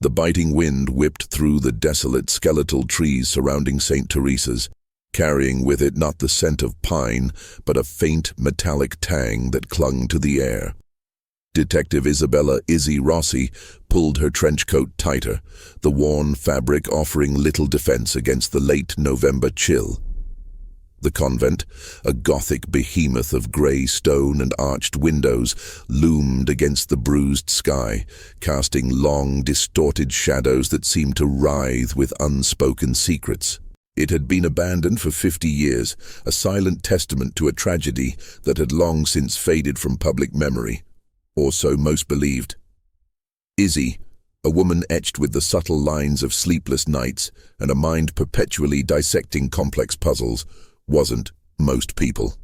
The biting wind whipped through the desolate skeletal trees surrounding St. Teresa's, carrying with it not the scent of pine, but a faint metallic tang that clung to the air. Detective Isabella Izzy Rossi pulled her trench coat tighter, the worn fabric offering little defense against the late November chill. The convent, a gothic behemoth of grey stone and arched windows, loomed against the bruised sky, casting long, distorted shadows that seemed to writhe with unspoken secrets. It had been abandoned for 50 years, a silent testament to a tragedy that had long since faded from public memory, or so most believed. Izzy, a woman etched with the subtle lines of sleepless nights and a mind perpetually dissecting complex puzzles, wasn't most people.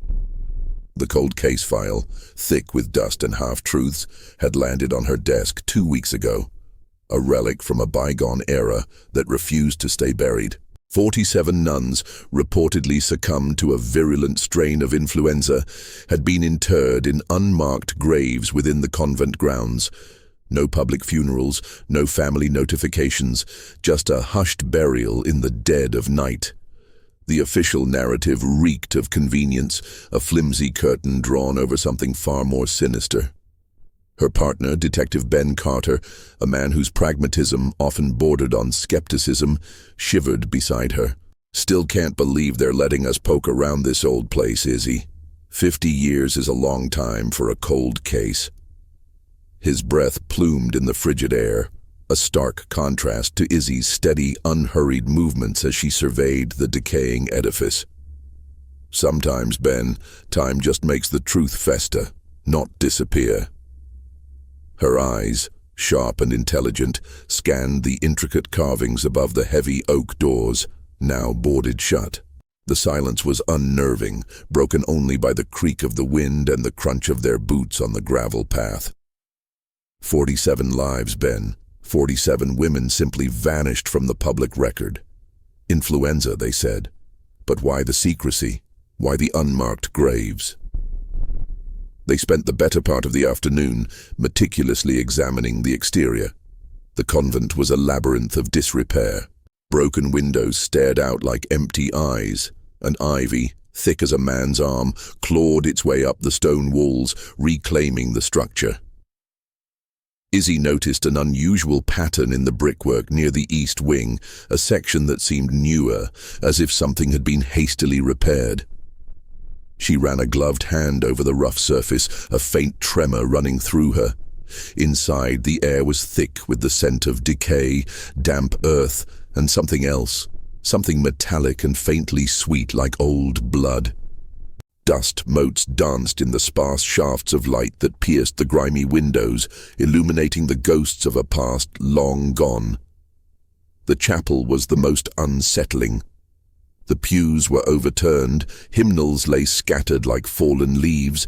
The cold case file, thick with dust and half-truths, had landed on her desk 2 weeks ago, a relic from a bygone era that refused to stay buried. 47 nuns, reportedly succumbed to a virulent strain of influenza, had been interred in unmarked graves within the convent grounds. No public funerals, no family notifications, just a hushed burial in the dead of night. The official narrative reeked of convenience, a flimsy curtain drawn over something far more sinister. Her partner, Detective Ben Carter, a man whose pragmatism often bordered on skepticism, shivered beside her. "Still can't believe they're letting us poke around this old place, Izzy. 50 years is a long time for a cold case." His breath plumed in the frigid air, a stark contrast to Izzy's steady, unhurried movements as she surveyed the decaying edifice. "Sometimes, Ben, time just makes the truth fester, not disappear." Her eyes, sharp and intelligent, scanned the intricate carvings above the heavy oak doors, now boarded shut. The silence was unnerving, broken only by the creak of the wind and the crunch of their boots on the gravel path. 47 lives, Ben. 47 women simply vanished from the public record. Influenza, they said. But why the secrecy? Why the unmarked graves? They spent the better part of the afternoon meticulously examining the exterior. The convent was a labyrinth of disrepair. Broken windows stared out like empty eyes, and ivy, thick as a man's arm, clawed its way up the stone walls, reclaiming the structure. Izzy noticed an unusual pattern in the brickwork near the east wing, a section that seemed newer, as if something had been hastily repaired. She ran a gloved hand over the rough surface, a faint tremor running through her. Inside, the air was thick with the scent of decay, damp earth, and something else, something metallic and faintly sweet like old blood. Dust motes danced in the sparse shafts of light that pierced the grimy windows, illuminating the ghosts of a past long gone. The chapel was the most unsettling. The pews were overturned, hymnals lay scattered like fallen leaves,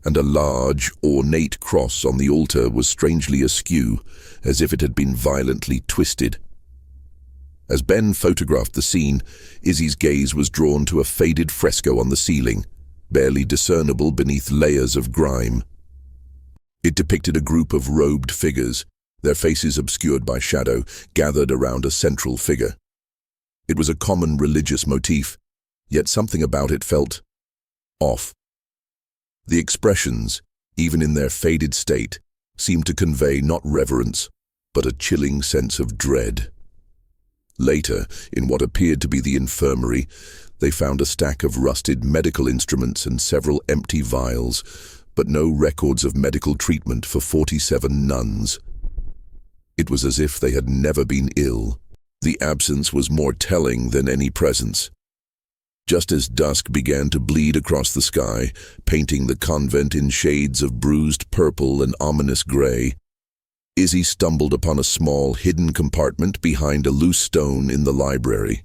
and a large, ornate cross on the altar was strangely askew, as if it had been violently twisted. As Ben photographed the scene, Izzy's gaze was drawn to a faded fresco on the ceiling, barely discernible beneath layers of grime. It depicted a group of robed figures, their faces obscured by shadow, gathered around a central figure. It was a common religious motif, yet something about it felt off. The expressions, even in their faded state, seemed to convey not reverence, but a chilling sense of dread. Later, in what appeared to be the infirmary, they found a stack of rusted medical instruments and several empty vials, but no records of medical treatment for 47 nuns. It was as if they had never been ill. The absence was more telling than any presence. Just as dusk began to bleed across the sky, painting the convent in shades of bruised purple and ominous gray, Izzy stumbled upon a small, hidden compartment behind a loose stone in the library.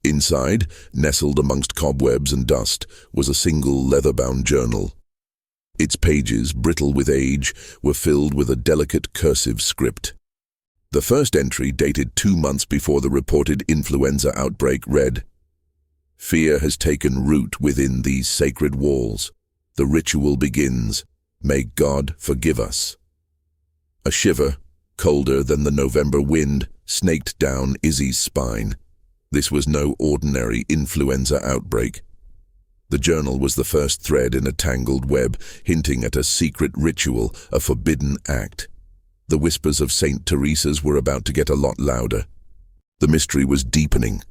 Inside, nestled amongst cobwebs and dust, was a single leather-bound journal. Its pages, brittle with age, were filled with a delicate cursive script. The first entry, dated 2 months before the reported influenza outbreak, read, "Fear has taken root within these sacred walls. The ritual begins. May God forgive us." A shiver, colder than the November wind, snaked down Izzy's spine. This was no ordinary influenza outbreak. The journal was the first thread in a tangled web, hinting at a secret ritual, a forbidden act. The whispers of St. Teresa's were about to get a lot louder. The mystery was deepening,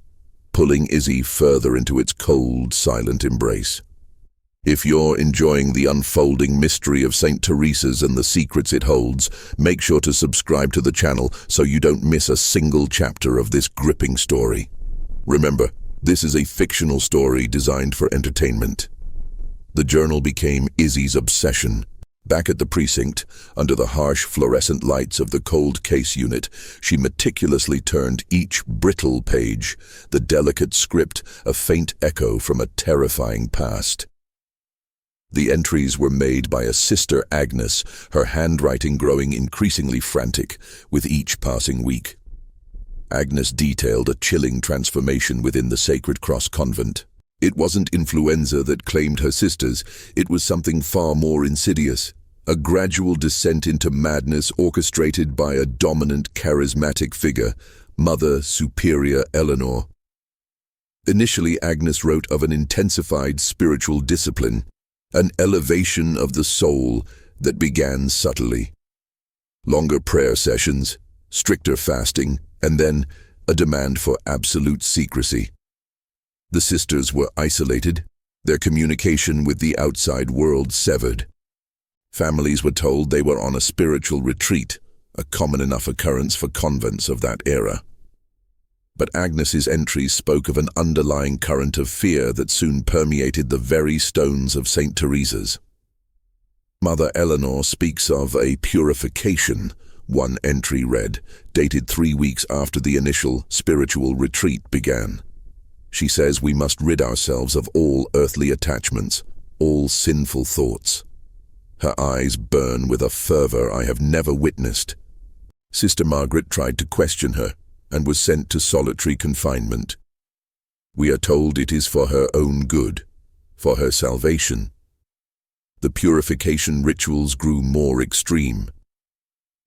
pulling Izzy further into its cold, silent embrace. If you're enjoying the unfolding mystery of St. Teresa's and the secrets it holds, make sure to subscribe to the channel so you don't miss a single chapter of this gripping story. Remember, this is a fictional story designed for entertainment. The journal became Izzy's obsession. Back at the precinct, under the harsh fluorescent lights of the cold case unit, she meticulously turned each brittle page, the delicate script a faint echo from a terrifying past. The entries were made by a Sister Agnes, her handwriting growing increasingly frantic with each passing week. Agnes detailed a chilling transformation within the Sacred Cross Convent. It wasn't influenza that claimed her sisters, it was something far more insidious, a gradual descent into madness orchestrated by a dominant charismatic figure, Mother Superior Eleanor. Initially, Agnes wrote of an intensified spiritual discipline, an elevation of the soul that began subtly. Longer prayer sessions, stricter fasting, and then a demand for absolute secrecy. The sisters were isolated, their communication with the outside world severed. Families were told they were on a spiritual retreat, a common enough occurrence for convents of that era. But Agnes's entries spoke of an underlying current of fear that soon permeated the very stones of St. Teresa's. Mother Eleanor speaks of a purification, one entry read, dated 3 weeks after the initial spiritual retreat began. She says we must rid ourselves of all earthly attachments, all sinful thoughts. Her eyes burn with a fervor I have never witnessed. Sister Margaret tried to question her and was sent to solitary confinement. We are told it is for her own good, for her salvation. The purification rituals grew more extreme.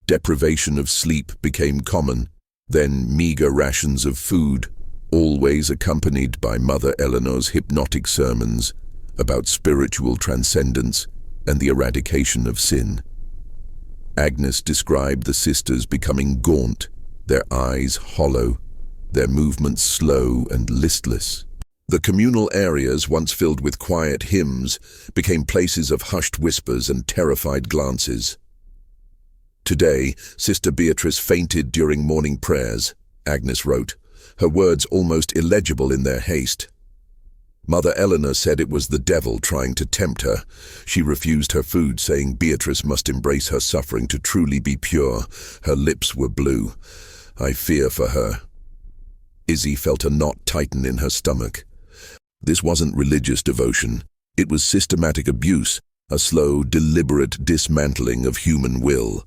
Deprivation of sleep became common, then meager rations of food, always accompanied by Mother Eleanor's hypnotic sermons about spiritual transcendence and the eradication of sin. Agnes described the sisters becoming gaunt, their eyes hollow, their movements slow and listless. The communal areas, once filled with quiet hymns, became places of hushed whispers and terrified glances. Today, Sister Beatrice fainted during morning prayers, Agnes wrote, her words almost illegible in their haste. Mother Eleanor said it was the devil trying to tempt her. She refused her food, saying Beatrice must embrace her suffering to truly be pure. Her lips were blue. I fear for her. Izzy felt a knot tighten in her stomach. This wasn't religious devotion. It was systematic abuse, a slow, deliberate dismantling of human will.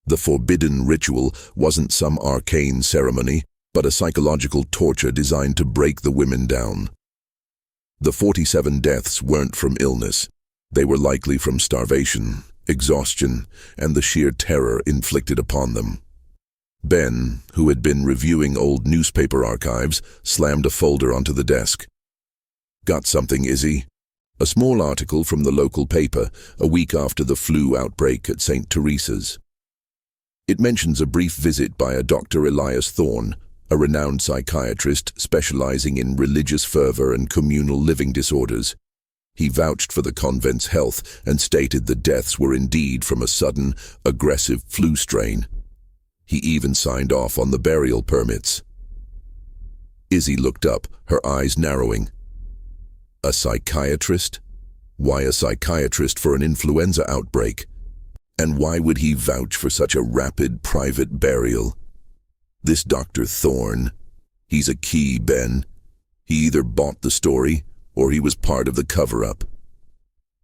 The forbidden ritual wasn't some arcane ceremony, but a psychological torture designed to break the women down. The 47 deaths weren't from illness. They were likely from starvation, exhaustion, and the sheer terror inflicted upon them. Ben, who had been reviewing old newspaper archives, slammed a folder onto the desk. Got something, Izzy? A small article from the local paper, a week after the flu outbreak at St. Teresa's. It mentions a brief visit by a Dr. Elias Thorne, a renowned psychiatrist specializing in religious fervor and communal living disorders. He vouched for the convent's health and stated the deaths were indeed from a sudden, aggressive flu strain. He even signed off on the burial permits. Izzy looked up, her eyes narrowing. A psychiatrist? Why a psychiatrist for an influenza outbreak? And why would he vouch for such a rapid private burial? This Dr. Thorne, he's a key, Ben. He either bought the story, or he was part of the cover-up.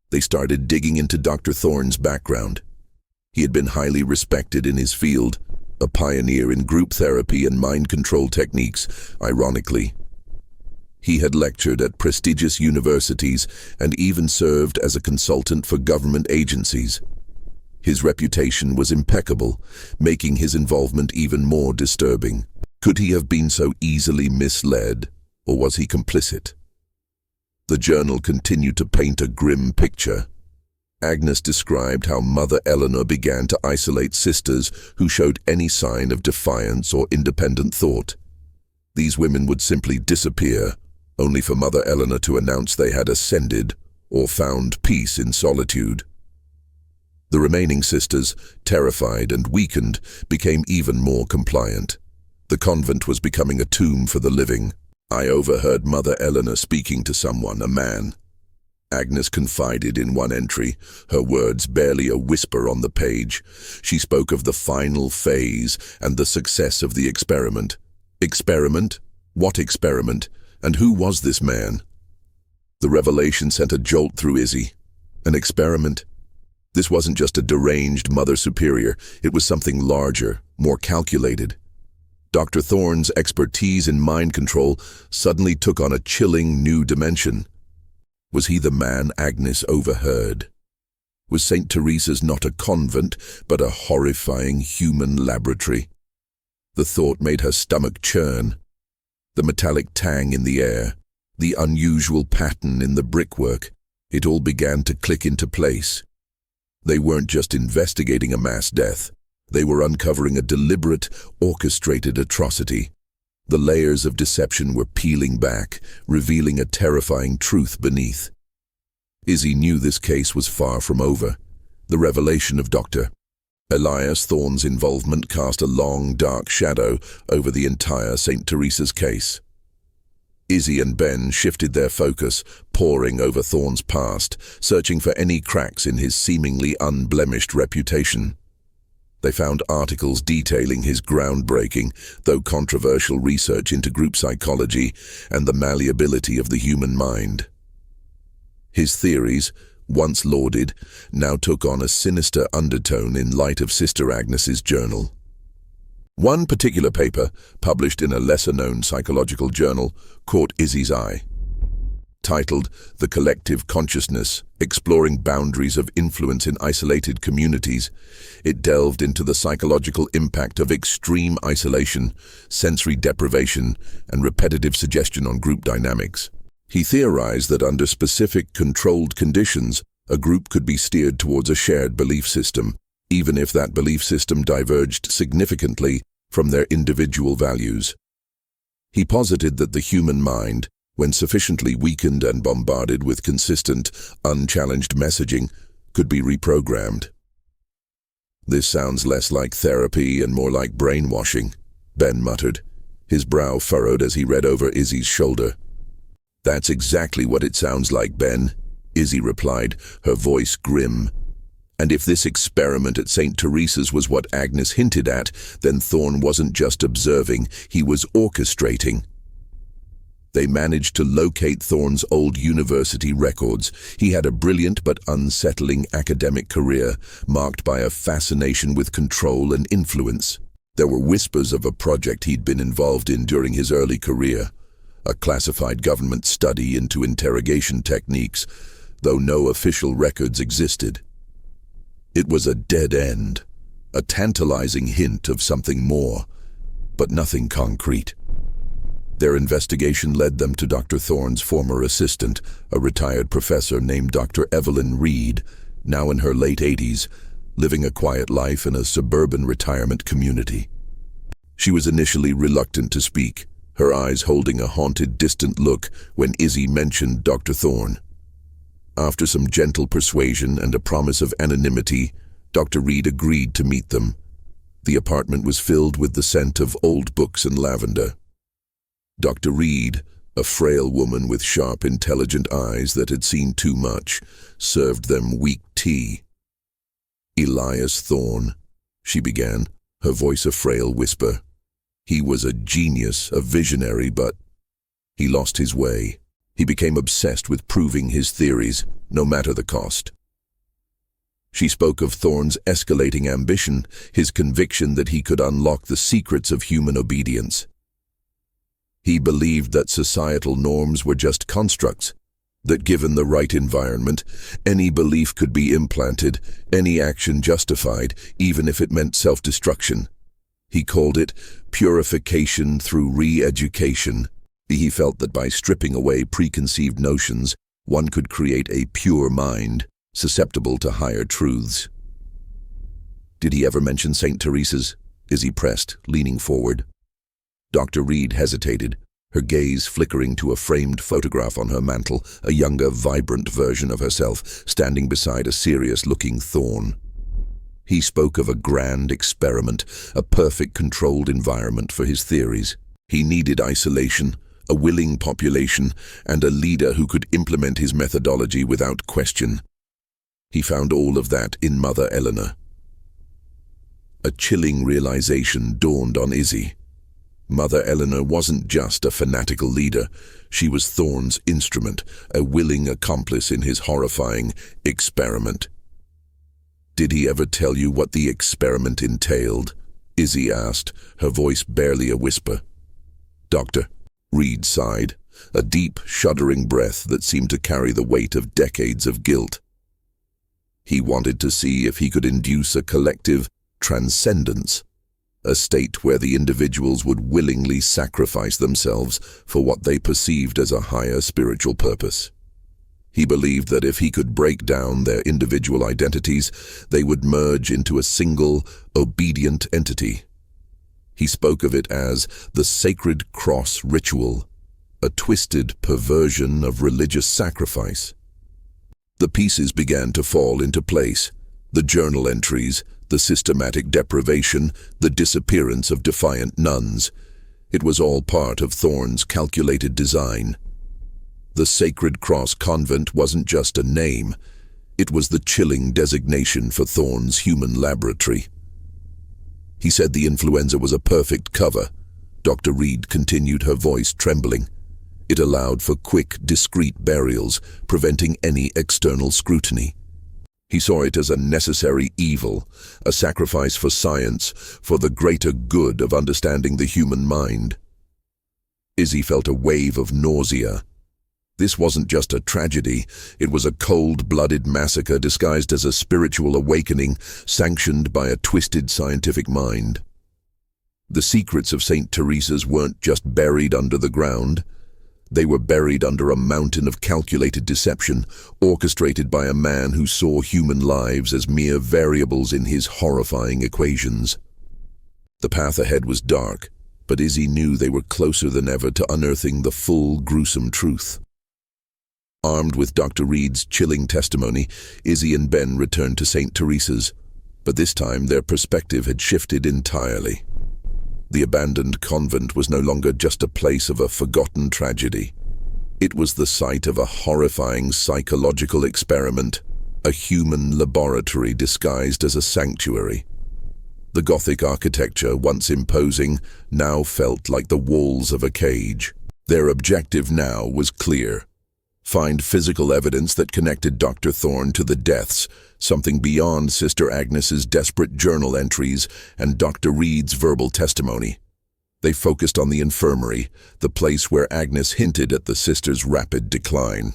They started digging into Dr. Thorne's background. He had been highly respected in his field, a pioneer in group therapy and mind control techniques, ironically. He had lectured at prestigious universities and even served as a consultant for government agencies. His reputation was impeccable, making his involvement even more disturbing. Could he have been so easily misled, or was he complicit? The journal continued to paint a grim picture. Agnes described how Mother Eleanor began to isolate sisters who showed any sign of defiance or independent thought. These women would simply disappear, only for Mother Eleanor to announce they had ascended or found peace in solitude. The remaining sisters, terrified and weakened, became even more compliant. The convent was becoming a tomb for the living. I overheard Mother Eleanor speaking to someone, a man. Agnes confided in one entry, her words barely a whisper on the page. She spoke of the final phase and the success of the experiment. Experiment? What experiment? And who was this man? The revelation sent a jolt through Izzy. An experiment? This wasn't just a deranged Mother Superior, it was something larger, more calculated. Dr. Thorne's expertise in mind control suddenly took on a chilling new dimension. Was he the man Agnes overheard? Was St. Teresa's not a convent, but a horrifying human laboratory? The thought made her stomach churn. The metallic tang in the air, the unusual pattern in the brickwork, it all began to click into place. They weren't just investigating a mass death. They were uncovering a deliberate, orchestrated atrocity. The layers of deception were peeling back, revealing a terrifying truth beneath. Izzy knew this case was far from over. The revelation of Dr. Elias Thorne's involvement cast a long, dark shadow over the entire St. Teresa's case. Izzy and Ben shifted their focus, poring over Thorne's past, searching for any cracks in his seemingly unblemished reputation. They found articles detailing his groundbreaking, though controversial research into group psychology and the malleability of the human mind. His theories, once lauded, now took on a sinister undertone in light of Sister Agnes's journal. One particular paper, published in a lesser-known psychological journal, caught Izzy's eye. Titled "The Collective Consciousness, Exploring Boundaries of Influence in Isolated Communities," it delved into the psychological impact of extreme isolation, sensory deprivation, and repetitive suggestion on group dynamics. He theorized that under specific, controlled conditions, a group could be steered towards a shared belief system, even if that belief system diverged significantly from their individual values. He posited that the human mind, when sufficiently weakened and bombarded with consistent, unchallenged messaging, could be reprogrammed. "This sounds less like therapy and more like brainwashing," Ben muttered, his brow furrowed as he read over Izzy's shoulder. "That's exactly what it sounds like, Ben," Izzy replied, her voice grim. "And if this experiment at St. Teresa's was what Agnes hinted at, then Thorne wasn't just observing, he was orchestrating." They managed to locate Thorne's old university records. He had a brilliant but unsettling academic career, marked by a fascination with control and influence. There were whispers of a project he'd been involved in during his early career, a classified government study into interrogation techniques, though no official records existed. It was a dead end, a tantalizing hint of something more, but nothing concrete. Their investigation led them to Dr. Thorne's former assistant, a retired professor named Dr. Evelyn Reed, now in her late 80s, living a quiet life in a suburban retirement community. She was initially reluctant to speak, her eyes holding a haunted, distant look when Izzy mentioned Dr. Thorne. After some gentle persuasion and a promise of anonymity, Dr. Reed agreed to meet them. The apartment was filled with the scent of old books and lavender. Dr. Reed, a frail woman with sharp, intelligent eyes that had seen too much, served them weak tea. "Elias Thorne," she began, her voice a frail whisper. "He was a genius, a visionary, but he lost his way. He became obsessed with proving his theories, no matter the cost." She spoke of Thorne's escalating ambition, his conviction that he could unlock the secrets of human obedience. He believed that societal norms were just constructs, that given the right environment, any belief could be implanted, any action justified, even if it meant self-destruction. He called it purification through re-education. He felt that by stripping away preconceived notions, one could create a pure mind, susceptible to higher truths. "Did he ever mention St. Teresa's?" Izzy pressed, leaning forward. Dr. Reed hesitated, her gaze flickering to a framed photograph on her mantel, a younger, vibrant version of herself, standing beside a serious-looking thorne. He spoke of a grand experiment, a perfect controlled environment for his theories. He needed isolation, a willing population, and a leader who could implement his methodology without question. He found all of that in Mother Eleanor. A chilling realization dawned on Izzy. Mother Eleanor wasn't just a fanatical leader, she was Thorne's instrument, a willing accomplice in his horrifying experiment. "Did he ever tell you what the experiment entailed?" Izzy asked, her voice barely a whisper. "Doctor," Reed sighed, a deep, shuddering breath that seemed to carry the weight of decades of guilt. He wanted to see if he could induce a collective transcendence, a state where the individuals would willingly sacrifice themselves for what they perceived as a higher spiritual purpose. He believed that if he could break down their individual identities, they would merge into a single, obedient entity. He spoke of it as the sacred cross ritual, a twisted perversion of religious sacrifice. The pieces began to fall into place, the journal entries, the systematic deprivation, the disappearance of defiant nuns. It was all part of Thorne's calculated design. The Sacred Cross Convent wasn't just a name, it was the chilling designation for Thorne's human laboratory. He said the influenza was a perfect cover. Dr. Reed continued, her voice trembling. It allowed for quick, discreet burials, preventing any external scrutiny. He saw it as a necessary evil, a sacrifice for science, for the greater good of understanding the human mind. Izzy felt a wave of nausea. This wasn't just a tragedy, it was a cold-blooded massacre disguised as a spiritual awakening, sanctioned by a twisted scientific mind. The secrets of St. Teresa's weren't just buried under the ground. They were buried under a mountain of calculated deception, orchestrated by a man who saw human lives as mere variables in his horrifying equations. The path ahead was dark, but Izzy knew they were closer than ever to unearthing the full, gruesome truth. Armed with Dr. Reed's chilling testimony, Izzy and Ben returned to St. Teresa's, but this time their perspective had shifted entirely. The abandoned convent was no longer just a place of a forgotten tragedy. It was the site of a horrifying psychological experiment, a human laboratory disguised as a sanctuary. The Gothic architecture, once imposing, now felt like the walls of a cage. Their objective now was clear. Find physical evidence that connected Dr. Thorne to the deaths, something beyond Sister Agnes's desperate journal entries and Dr. Reed's verbal testimony. They focused on the infirmary, the place where Agnes hinted at the sister's rapid decline.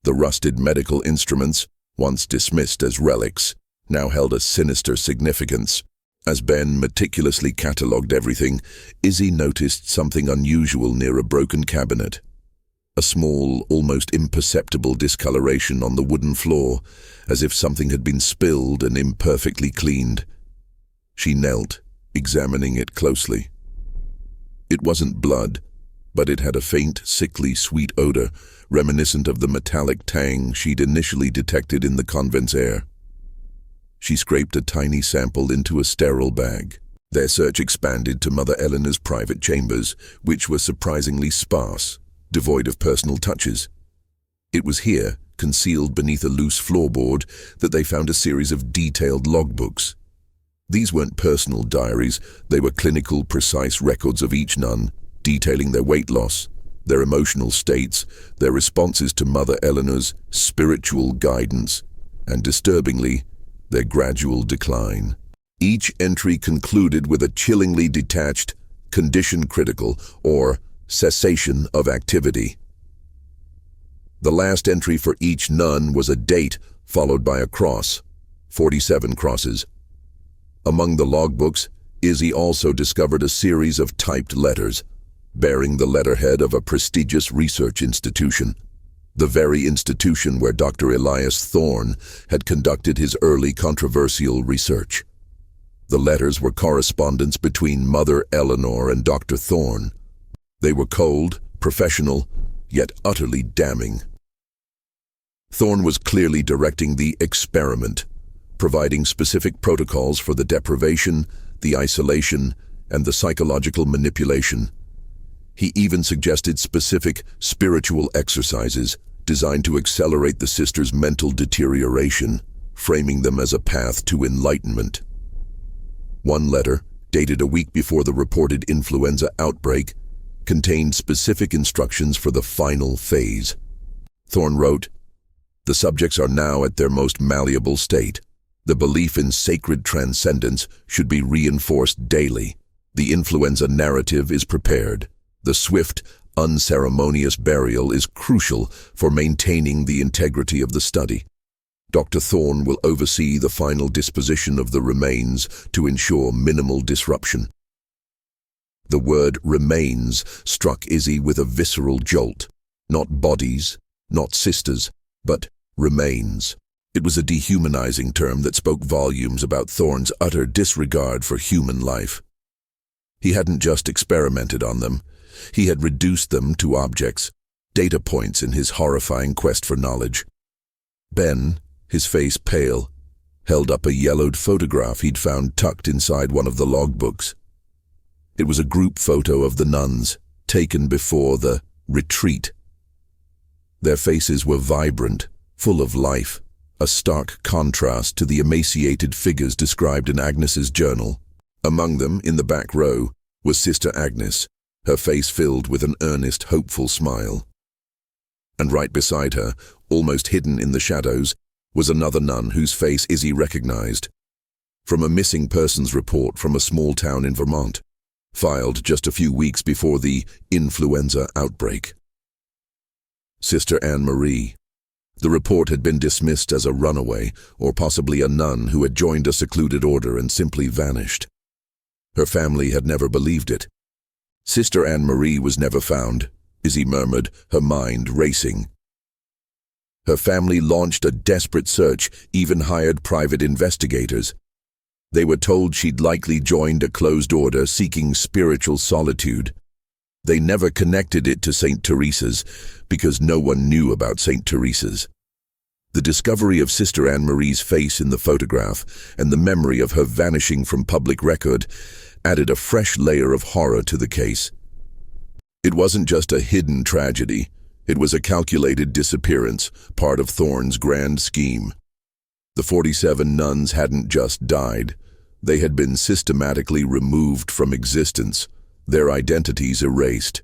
The rusted medical instruments, once dismissed as relics, now held a sinister significance. As Ben meticulously catalogued everything, Izzy noticed something unusual near a broken cabinet. A small, almost imperceptible discoloration on the wooden floor, as if something had been spilled and imperfectly cleaned. She knelt, examining it closely. It wasn't blood, but it had a faint, sickly, sweet odor, reminiscent of the metallic tang she'd initially detected in the convent's air. She scraped a tiny sample into a sterile bag. Their search expanded to Mother Eleanor's private chambers, which were surprisingly sparse, devoid of personal touches. It was here, concealed beneath a loose floorboard, that they found a series of detailed logbooks. These weren't personal diaries, they were clinical, precise records of each nun, detailing their weight loss, their emotional states, their responses to Mother Eleanor's spiritual guidance, and disturbingly, their gradual decline. Each entry concluded with a chillingly detached, condition critical, or cessation of activity. The last entry for each nun was a date, followed by a cross. 47 crosses. Among the logbooks, Izzy also discovered a series of typed letters, bearing the letterhead of a prestigious research institution, the very institution where Dr. Elias Thorne had conducted his early controversial research. The letters were correspondence between Mother Eleanor and Dr. Thorne. They were cold, professional, yet utterly damning. Thorne was clearly directing the experiment, providing specific protocols for the deprivation, the isolation, and the psychological manipulation. He even suggested specific spiritual exercises designed to accelerate the sisters' mental deterioration, framing them as a path to enlightenment. One letter, dated a week before the reported influenza outbreak, contained specific instructions for the final phase. Thorne wrote, "The subjects are now at their most malleable state. The belief in sacred transcendence should be reinforced daily. The influenza narrative is prepared. The swift, unceremonious burial is crucial for maintaining the integrity of the study. Dr. Thorne will oversee the final disposition of the remains to ensure minimal disruption." The word remains struck Izzy with a visceral jolt. Not bodies, not sisters, but remains. It was a dehumanizing term that spoke volumes about Thorne's utter disregard for human life. He hadn't just experimented on them. He had reduced them to objects, data points in his horrifying quest for knowledge. Ben, his face pale, held up a yellowed photograph he'd found tucked inside one of the logbooks. It was a group photo of the nuns, taken before the retreat. Their faces were vibrant, full of life, a stark contrast to the emaciated figures described in Agnes's journal. Among them, in the back row, was Sister Agnes, her face filled with an earnest, hopeful smile. And right beside her, almost hidden in the shadows, was another nun whose face Izzy recognized, from a missing persons report from a small town in Vermont, filed just a few weeks before the influenza outbreak. Sister Anne-Marie. The report had been dismissed as a runaway, or possibly a nun who had joined a secluded order and simply vanished. Her family had never believed it. Sister Anne-Marie was never found, Izzy murmured, her mind racing. Her family launched a desperate search, even hired private investigators. They were told she'd likely joined a closed order seeking spiritual solitude. They never connected it to St. Teresa's, because no one knew about St. Teresa's. The discovery of Sister Anne-Marie's face in the photograph and the memory of her vanishing from public record added a fresh layer of horror to the case. It wasn't just a hidden tragedy. It was a calculated disappearance, part of Thorne's grand scheme. The 47 nuns hadn't just died. They had been systematically removed from existence, their identities erased.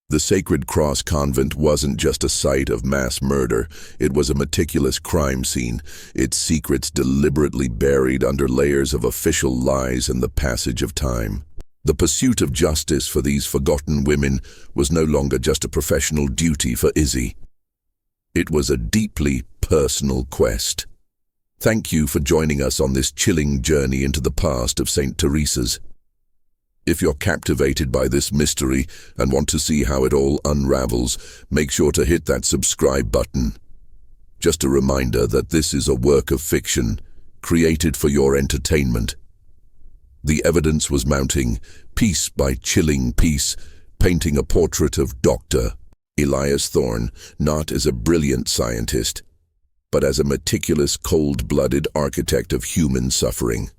The Sacred Cross Convent wasn't just a site of mass murder, it was a meticulous crime scene, its secrets deliberately buried under layers of official lies and the passage of time. The pursuit of justice for these forgotten women was no longer just a professional duty for Izzy. It was a deeply personal quest. Thank you for joining us on this chilling journey into the past of St. Teresa's. If you're captivated by this mystery and want to see how it all unravels, make sure to hit that subscribe button. Just a reminder that this is a work of fiction, created for your entertainment. The evidence was mounting, piece by chilling piece, painting a portrait of Dr. Elias Thorne, not as a brilliant scientist, but as a meticulous, cold-blooded architect of human suffering.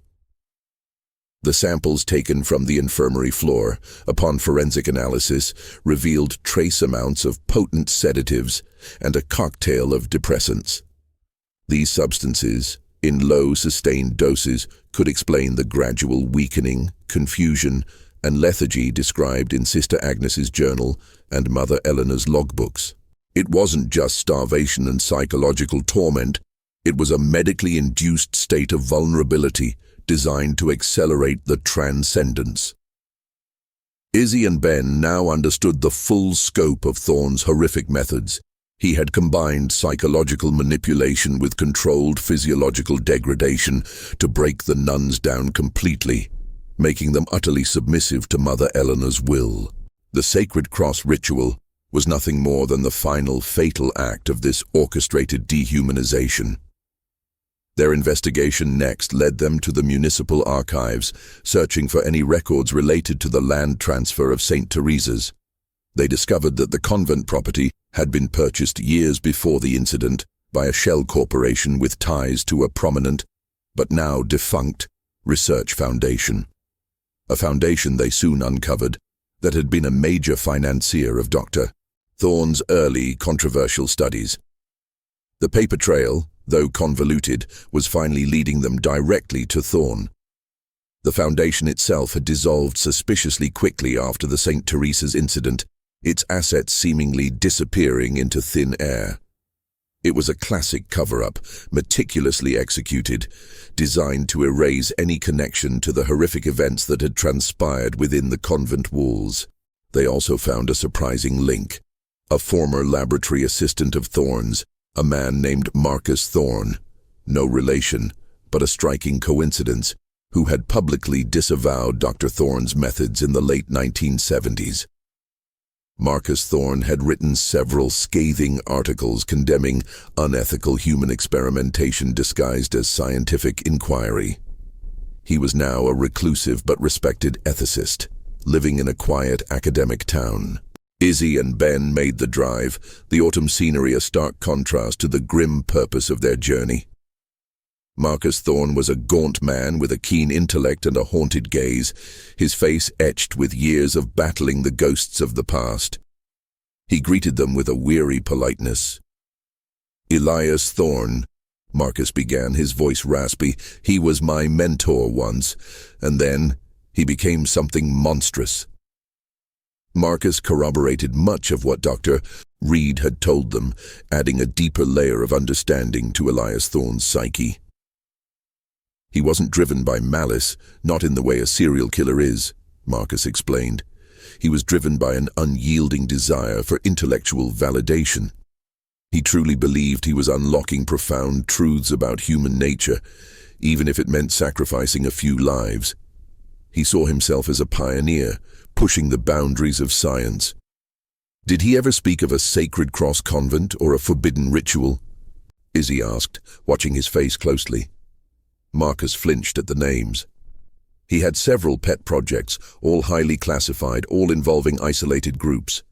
The samples taken from the infirmary floor, upon forensic analysis, revealed trace amounts of potent sedatives and a cocktail of depressants. These substances, in low sustained doses, could explain the gradual weakening, confusion, and lethargy described in Sister Agnes's journal and Mother Eleanor's logbooks. It wasn't just starvation and psychological torment, it was a medically induced state of vulnerability designed to accelerate the transcendence. Izzy and Ben now understood the full scope of Thorne's horrific methods. He had combined psychological manipulation with controlled physiological degradation to break the nuns down completely, making them utterly submissive to Mother Eleanor's will. The sacred cross ritual was nothing more than the final fatal act of this orchestrated dehumanization. Their investigation next led them to the municipal archives, searching for any records related to the land transfer of St. Teresa's. They discovered that the convent property had been purchased years before the incident by a shell corporation with ties to a prominent, but now defunct, research foundation. A foundation they soon uncovered that had been a major financier of Dr. Thorne's early controversial studies. The paper trail, though convoluted, was finally leading them directly to Thorne. The foundation itself had dissolved suspiciously quickly after the St. Teresa's incident, its assets seemingly disappearing into thin air. It was a classic cover-up, meticulously executed, designed to erase any connection to the horrific events that had transpired within the convent walls. They also found a surprising link. A former laboratory assistant of Thorne's, a man named Marcus Thorne, no relation, but a striking coincidence, who had publicly disavowed Dr. Thorne's methods in the late 1970s. Marcus Thorne had written several scathing articles condemning unethical human experimentation disguised as scientific inquiry. He was now a reclusive but respected ethicist, living in a quiet academic town. Izzy and Ben made the drive, the autumn scenery a stark contrast to the grim purpose of their journey. Marcus Thorne was a gaunt man with a keen intellect and a haunted gaze, his face etched with years of battling the ghosts of the past. He greeted them with a weary politeness. "Elias Thorne," Marcus began, his voice raspy. "He was my mentor once, and then he became something monstrous." Marcus corroborated much of what Dr. Reed had told them, adding a deeper layer of understanding to Elias Thorne's psyche. "He wasn't driven by malice, not in the way a serial killer is," Marcus explained. "He was driven by an unyielding desire for intellectual validation. He truly believed he was unlocking profound truths about human nature, even if it meant sacrificing a few lives. He saw himself as a pioneer, pushing the boundaries of science." "Did he ever speak of a sacred cross convent or a forbidden ritual?" Izzy asked, watching his face closely. Marcus flinched at the names. He had several pet projects, all highly classified, all involving isolated groups.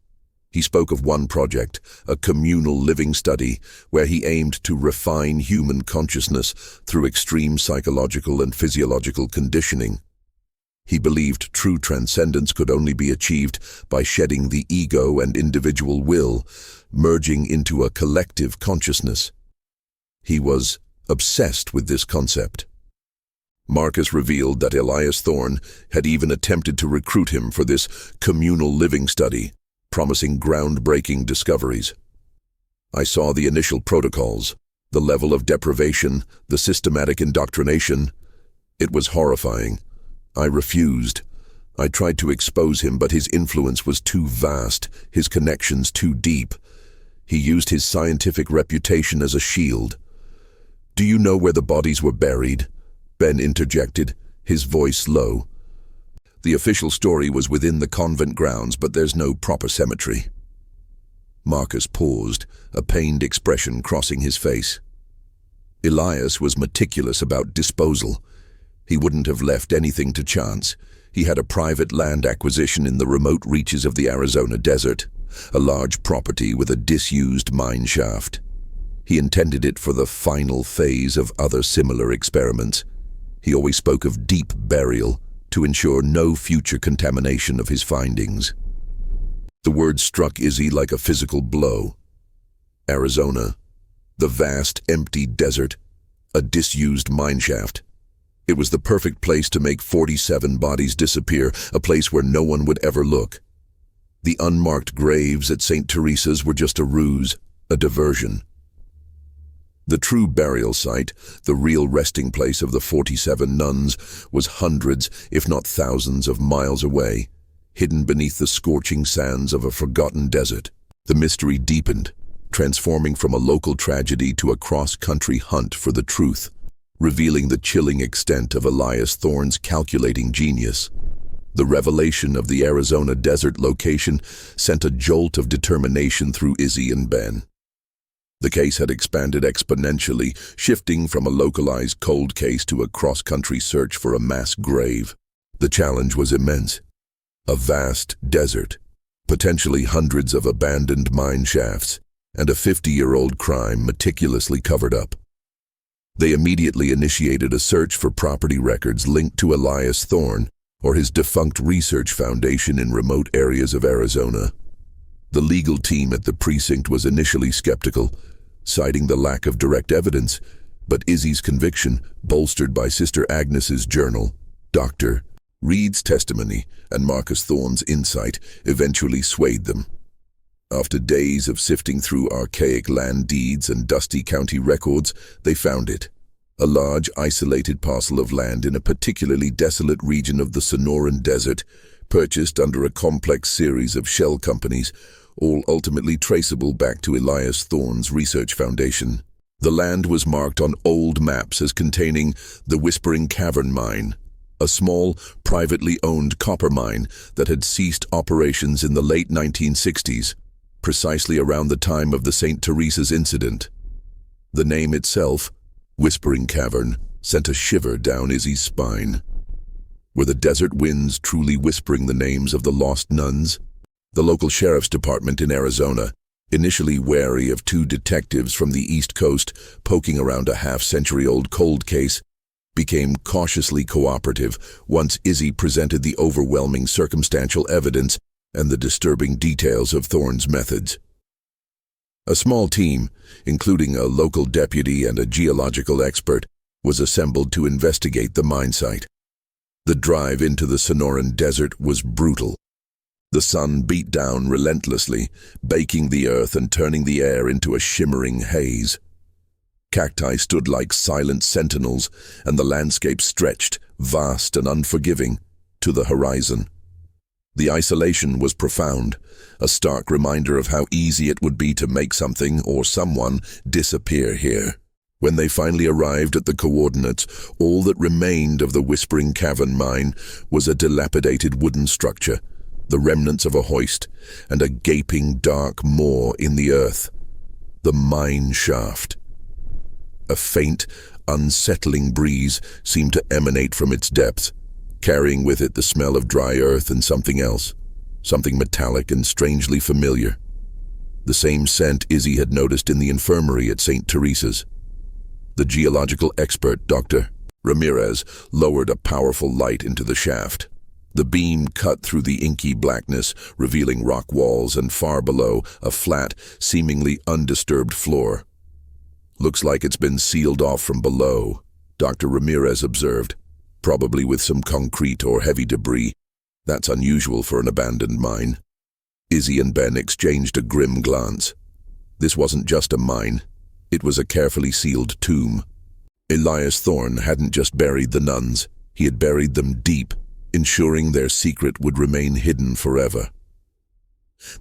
He spoke of one project, a communal living study, where he aimed to refine human consciousness through extreme psychological and physiological conditioning. He believed true transcendence could only be achieved by shedding the ego and individual will, merging into a collective consciousness. He was obsessed with this concept. Marcus revealed that Elias Thorne had even attempted to recruit him for this communal living study, promising groundbreaking discoveries. "I saw the initial protocols, the level of deprivation, the systematic indoctrination. It was horrifying. I refused. I tried to expose him, but his influence was too vast, his connections too deep. He used his scientific reputation as a shield." "Do you know where the bodies were buried?" Ben interjected, his voice low. "The official story was within the convent grounds, but there's no proper cemetery." Marcus paused, a pained expression crossing his face. Elias was meticulous about disposal. He wouldn't have left anything to chance. He had a private land acquisition in the remote reaches of the Arizona desert, a large property with a disused mine shaft. He intended it for the final phase of other similar experiments. He always spoke of deep burial to ensure no future contamination of his findings. The word struck Izzy like a physical blow. Arizona, the vast, empty desert, a disused mineshaft. It was the perfect place to make 47 bodies disappear, a place where no one would ever look. The unmarked graves at St. Teresa's were just a ruse, a diversion. The true burial site, the real resting place of the 47 nuns, was hundreds, if not thousands of miles away, hidden beneath the scorching sands of a forgotten desert. The mystery deepened. transforming from a local tragedy to a cross-country hunt for the truth, revealing the chilling extent of Elias Thorne's calculating genius. The revelation of the Arizona desert location sent a jolt of determination through Izzy and Ben. The case had expanded exponentially, shifting from a localized cold case to a cross-country search for a mass grave. The challenge was immense. A vast desert, potentially hundreds of abandoned mine shafts, and a 50-year-old crime meticulously covered up. They immediately initiated a search for property records linked to Elias Thorne or his defunct research foundation in remote areas of Arizona. The legal team at the precinct was initially skeptical, citing the lack of direct evidence, but Izzy's conviction, bolstered by Sister Agnes's journal, Dr. Reed's testimony, and Marcus Thorne's insight, eventually swayed them. After days of sifting through archaic land deeds and dusty county records, they found it. A large, isolated parcel of land in a particularly desolate region of the Sonoran Desert, purchased under a complex series of shell companies, all ultimately traceable back to Elias Thorne's research foundation. The land was marked on old maps as containing the Whispering Cavern Mine, a small, privately owned copper mine that had ceased operations in the late 1960s, precisely around the time of the St. Teresa's incident. The name itself, Whispering Cavern, sent a shiver down Izzy's spine. Were the desert winds truly whispering the names of the lost nuns? The local sheriff's department in Arizona, initially wary of two detectives from the East Coast poking around a half-century-old cold case, became cautiously cooperative once Izzy presented the overwhelming circumstantial evidence and the disturbing details of Thorne's methods. A small team, including a local deputy and a geological expert, was assembled to investigate the mine site. The drive into the Sonoran Desert was brutal. The sun beat down relentlessly, baking the earth and turning the air into a shimmering haze. Cacti stood like silent sentinels, and the landscape stretched, vast and unforgiving, to the horizon. The isolation was profound, a stark reminder of how easy it would be to make something or someone disappear here. When they finally arrived at the coordinates, all that remained of the Whispering Cavern Mine was a dilapidated wooden structure, the remnants of a hoist, and a gaping dark maw in the earth. The mine shaft. A faint, unsettling breeze seemed to emanate from its depths, carrying with it the smell of dry earth and something else, something metallic and strangely familiar. The same scent Izzy had noticed in the infirmary at St. Teresa's. The geological expert, Dr. Ramirez, lowered a powerful light into the shaft. The beam cut through the inky blackness, revealing rock walls and far below, a flat, seemingly undisturbed floor. "Looks like it's been sealed off from below," Dr. Ramirez observed, "probably with some concrete or heavy debris. That's unusual for an abandoned mine." Izzy and Ben exchanged a grim glance. This wasn't just a mine. It was a carefully sealed tomb. Elias Thorne hadn't just buried the nuns. He had buried them deep, ensuring their secret would remain hidden forever.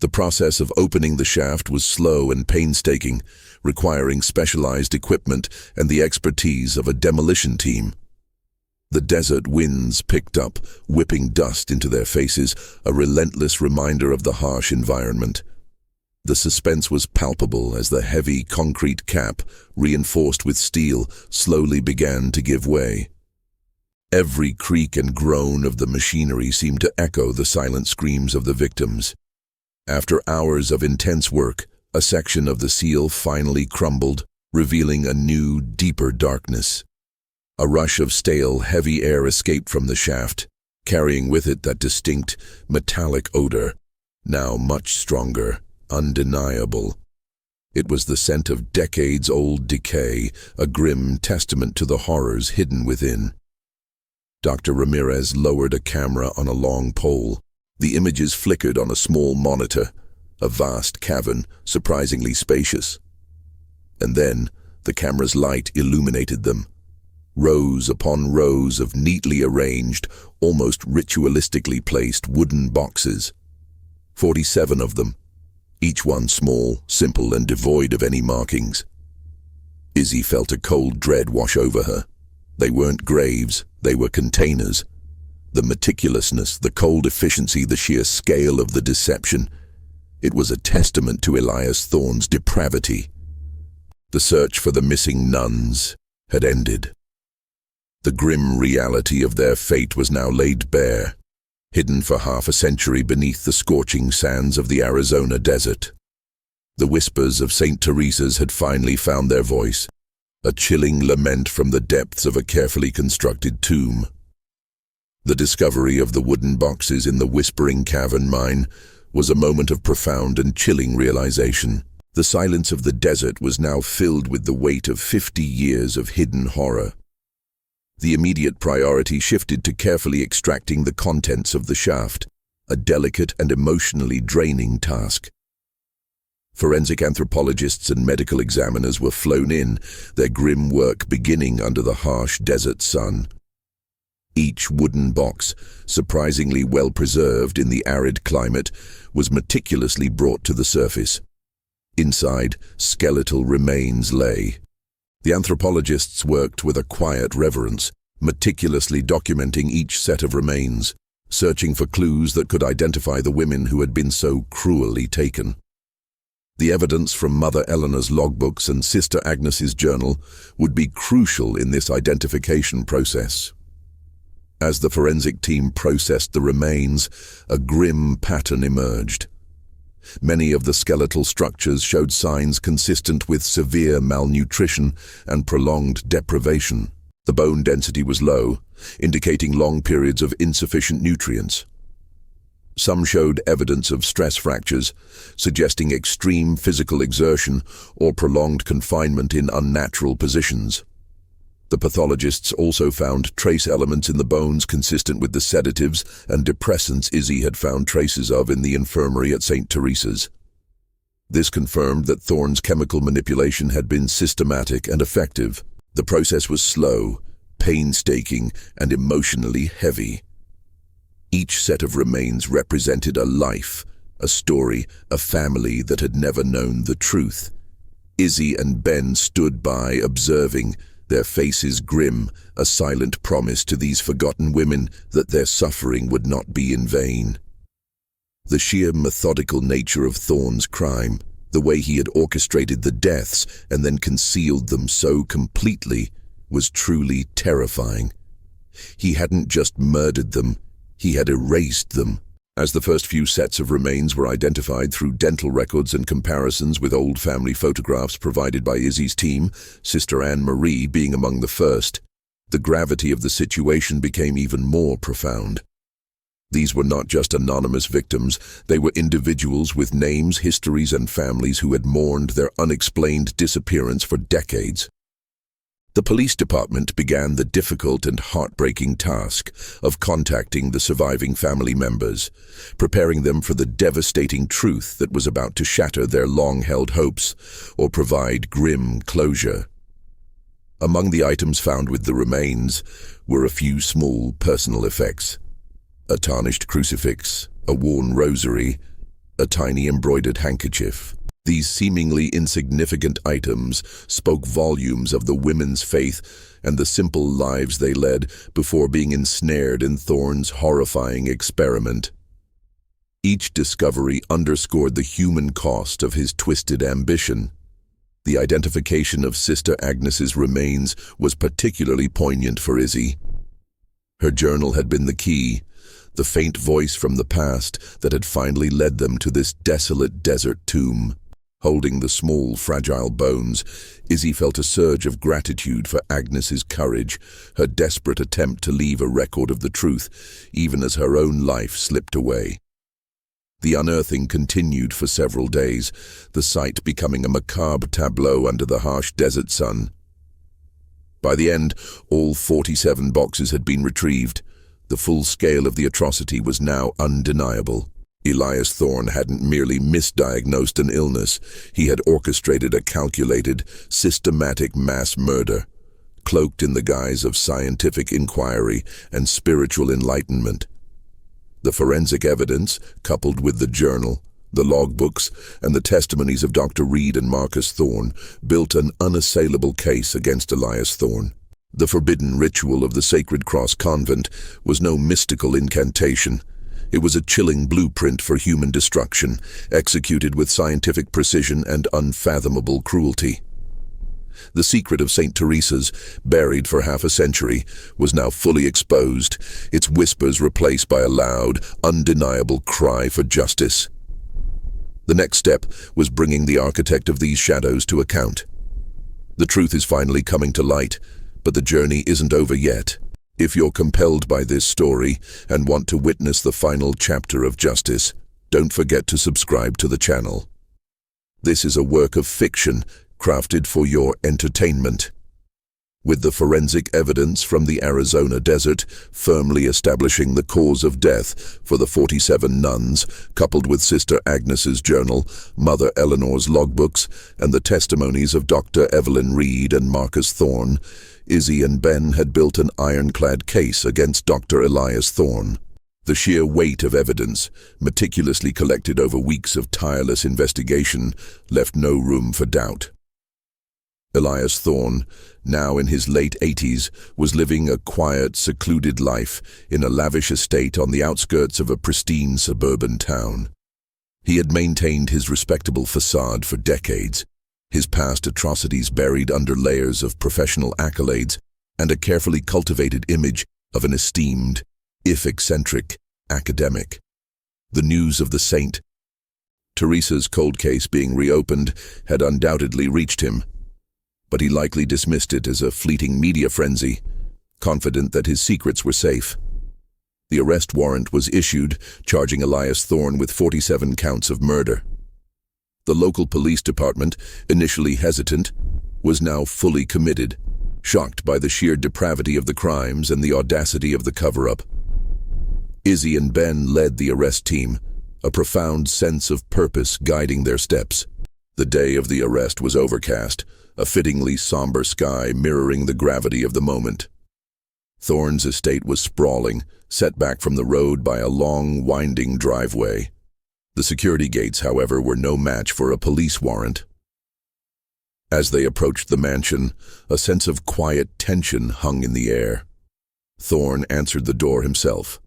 The process of opening the shaft was slow and painstaking, requiring specialized equipment and the expertise of a demolition team. The desert winds picked up, whipping dust into their faces, a relentless reminder of the harsh environment. The suspense was palpable as the heavy concrete cap, reinforced with steel, slowly began to give way. Every creak and groan of the machinery seemed to echo the silent screams of the victims. After hours of intense work, a section of the seal finally crumbled, revealing a new, deeper darkness. A rush of stale, heavy air escaped from the shaft, carrying with it that distinct, metallic odor, now much stronger, undeniable. It was the scent of decades-old decay, a grim testament to the horrors hidden within. Dr. Ramirez lowered a camera on a long pole. The images flickered on a small monitor, a vast cavern, surprisingly spacious. And then, the camera's light illuminated them. Rows upon rows of neatly arranged, almost ritualistically placed wooden boxes. 47 of them, each one small, simple, and devoid of any markings. Izzy felt a cold dread wash over her. They weren't graves, they were containers. The meticulousness, the cold efficiency, the sheer scale of the deception. It was a testament to Elias Thorne's depravity. The search for the missing nuns had ended. The grim reality of their fate was now laid bare, hidden for half a century beneath the scorching sands of the Arizona desert. The whispers of St. Teresa's had finally found their voice, a chilling lament from the depths of a carefully constructed tomb. The discovery of the wooden boxes in the Whispering Cavern mine was a moment of profound and chilling realization. The silence of the desert was now filled with the weight of 50 years of hidden horror. The immediate priority shifted to carefully extracting the contents of the shaft, a delicate and emotionally draining task. Forensic anthropologists and medical examiners were flown in, their grim work beginning under the harsh desert sun. Each wooden box, surprisingly well preserved in the arid climate, was meticulously brought to the surface. Inside, skeletal remains lay. The anthropologists worked with a quiet reverence, meticulously documenting each set of remains, searching for clues that could identify the women who had been so cruelly taken. The evidence from Mother Eleanor's logbooks and Sister Agnes's journal would be crucial in this identification process. As the forensic team processed the remains, a grim pattern emerged. Many of the skeletal structures showed signs consistent with severe malnutrition and prolonged deprivation. The bone density was low, indicating long periods of insufficient nutrients. Some showed evidence of stress fractures, suggesting extreme physical exertion or prolonged confinement in unnatural positions. The pathologists also found trace elements in the bones consistent with the sedatives and depressants Izzy had found traces of in the infirmary at St. Teresa's. This confirmed that Thorne's chemical manipulation had been systematic and effective. The process was slow, painstaking, and emotionally heavy. Each set of remains represented a life, a story, a family that had never known the truth. Izzy and Ben stood by, observing, their faces grim, a silent promise to these forgotten women that their suffering would not be in vain. The sheer methodical nature of Thorne's crime, the way he had orchestrated the deaths and then concealed them so completely, was truly terrifying. He hadn't just murdered them, he had erased them. As the first few sets of remains were identified through dental records and comparisons with old family photographs provided by Izzy's team, Sister Anne-Marie being among the first, the gravity of the situation became even more profound. These were not just anonymous victims, they were individuals with names, histories, and families who had mourned their unexplained disappearance for decades. The police department began the difficult and heartbreaking task of contacting the surviving family members, preparing them for the devastating truth that was about to shatter their long-held hopes or provide grim closure. Among the items found with the remains were a few small personal effects: a tarnished crucifix, a worn rosary, a tiny embroidered handkerchief. These seemingly insignificant items spoke volumes of the women's faith and the simple lives they led before being ensnared in Thorne's horrifying experiment. Each discovery underscored the human cost of his twisted ambition. The identification of Sister Agnes's remains was particularly poignant for Izzy. Her journal had been the key, the faint voice from the past that had finally led them to this desolate desert tomb. Holding the small, fragile bones, Izzy felt a surge of gratitude for Agnes's courage, her desperate attempt to leave a record of the truth, even as her own life slipped away. The unearthing continued for several days, the sight becoming a macabre tableau under the harsh desert sun. By the end, all 47 boxes had been retrieved. The full scale of the atrocity was now undeniable. Elias Thorne hadn't merely misdiagnosed an illness, he had orchestrated a calculated, systematic mass murder, cloaked in the guise of scientific inquiry and spiritual enlightenment. The forensic evidence, coupled with the journal, The logbooks and the testimonies of Dr. Reed and Marcus Thorne built an unassailable case against Elias Thorne. The forbidden ritual of the Sacred Cross Convent was no mystical incantation. It was a chilling blueprint for human destruction, executed with scientific precision and unfathomable cruelty. The secret of St. Teresa's, buried for half a century, was now fully exposed, its whispers replaced by a loud, undeniable cry for justice. The next step was bringing the architect of these shadows to account. The truth is finally coming to light, but the journey isn't over yet. If you're compelled by this story and want to witness the final chapter of justice, don't forget to subscribe to the channel. This is a work of fiction crafted for your entertainment. With the forensic evidence from the Arizona desert firmly establishing the cause of death for the 47 nuns, coupled with Sister Agnes's journal, Mother Eleanor's logbooks, and the testimonies of Dr. Evelyn Reed and Marcus Thorne, Izzy and Ben had built an ironclad case against Dr. Elias Thorne. The sheer weight of evidence, meticulously collected over weeks of tireless investigation, left no room for doubt. Elias Thorne, now in his late 80s, was living a quiet, secluded life in a lavish estate on the outskirts of a pristine suburban town. He had maintained his respectable facade for decades, his past atrocities buried under layers of professional accolades and a carefully cultivated image of an esteemed, if eccentric, academic. The news of the St. Teresa's cold case being reopened had undoubtedly reached him, but he likely dismissed it as a fleeting media frenzy, confident that his secrets were safe. The arrest warrant was issued, charging Elias Thorne with 47 counts of murder. The local police department, initially hesitant, was now fully committed, shocked by the sheer depravity of the crimes and the audacity of the cover-up. Izzy and Ben led the arrest team, a profound sense of purpose guiding their steps. The day of the arrest was overcast, a fittingly somber sky mirroring the gravity of the moment. Thorne's estate was sprawling, set back from the road by a long, winding driveway. The security gates, however, were no match for a police warrant. As they approached the mansion, a sense of quiet tension hung in the air. Thorne answered the door himself,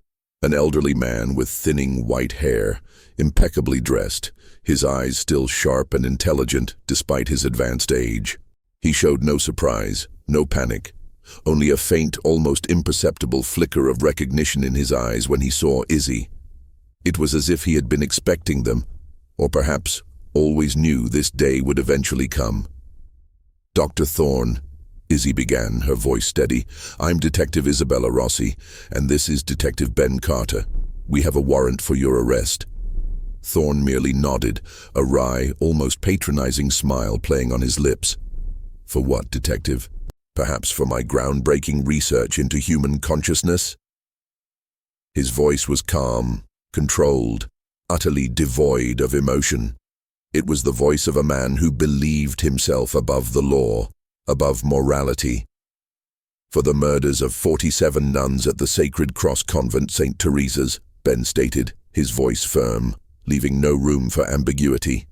an elderly man with thinning white hair, impeccably dressed, his eyes still sharp and intelligent despite his advanced age. He showed no surprise, no panic, only a faint, almost imperceptible flicker of recognition in his eyes when he saw Izzy. It was as if he had been expecting them, or perhaps always knew this day would eventually come. "Dr. Thorne," Izzy began, her voice steady, "I'm Detective Izzy Rossi, and this is Detective Ben Carter. We have a warrant for your arrest." Thorne merely nodded, a wry, almost patronizing smile playing on his lips. "For what, Detective? Perhaps for my groundbreaking research into human consciousness?" His voice was calm, controlled, utterly devoid of emotion. It was the voice of a man who believed himself above the law, above morality. "For the murders of 47 nuns at the Sacred Cross Convent, St. Teresa's," Ben stated, his voice firm, leaving no room for ambiguity.